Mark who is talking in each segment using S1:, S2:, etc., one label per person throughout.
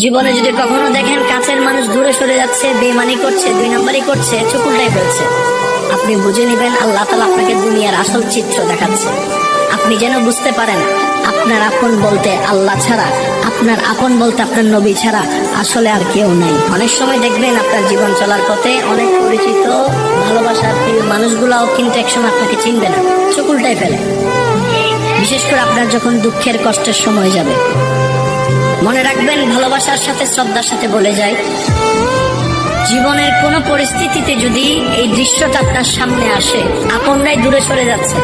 S1: জীবনে যদি কখনো দেখেন কাছের মানুষ দূরে সরে যাচ্ছে, বেইমানি করছে, দুই নম্বরই করছে, চোখ উল্টাই ফেলছে, আপনি বুঝে নিবেন আল্লাহ তাআলা আপনাকে দুনিয়ার আসল চিত্র দেখাচ্ছে। আপনি যেন বুঝতে পারেন আপনার আপন বলতে আল্লাহ ছাড়া, আপনার আপন বলতে আপনার নবী ছাড়া আসলে আর কেউ নাই। অনেক সময় দেখবেন আপনার জীবন চলার পথে অনেক পরিচিত ভালোবাসার প্রিয় মানুষগুলাও কিন্তু একসময় আপনাকে চিনবে না, চোখ উল্টাই ফেলে। বিশেষ করে আপনার যখন দুঃখের কষ্টের সময় যাবে, মনে রাখবেন ভালোবাসার সাথে শ্রদ্ধার সাথে বলে যায়, জীবনের কোন পরিস্থিতিতে যদি এই দৃশ্যটা আপনার সামনে আসে, আপনরাই দূরে সরে যাচ্ছে,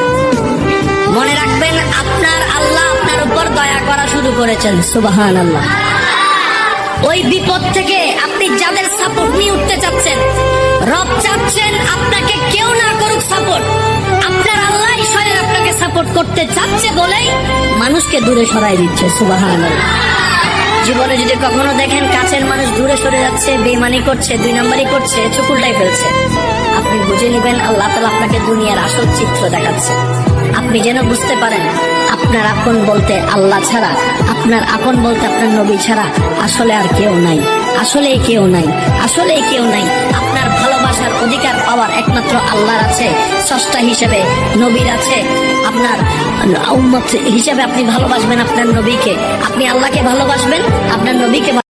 S1: মনে রাখবেন আপনার আল্লাহ আপনার উপর দয়া করা শুরু করেছেন। সুবহানাল্লাহ। ওই বিপদ থেকে আপনি যাদের সাপোর্ট নিয়ে উঠতে চাচ্ছেন, রব চাচ্ছেন আপনাকে কেউ না করুক সাপোর্ট, আপনার আল্লাহ স্বয়ং আপনাকে সাপোর্ট করতে চাচ্ছে বলেই মানুষকে দূরে সরাই দিচ্ছে। সুবহানাল্লাহ। জীবনে যদি কখনো দেখেন কাছের মানুষ দূরে সরে যাচ্ছে, বেইমানি করছে, দুই নম্বরই করছে, চোখ উল্টাই ফেলছে, আপনি বুঝে নিবেন আল্লাহ তাআলা আপনাকে দুনিয়ার আসল চিত্র দেখাচ্ছে। আপনি যেন বুঝতে পারেন আপনার আপন বলতে আল্লাহ ছাড়া, আপনার আপন বলতে আপনার নবী ছাড়া আসলে আর কেউ নাই, আসলে কেউ নাই, আসলে কেউ নাই। আপনার ভালোবাসার অধিকার পাওয়ার একমাত্র আল্লাহর আছে, স্রষ্টা হিসেবে নবীর আছে। আপনার উম্মত হিসেবে আপনি ভালোবাসবেন আপনার নবীকে, আপনি আল্লাহকে ভালোবাসবেন, আপনার নবীকে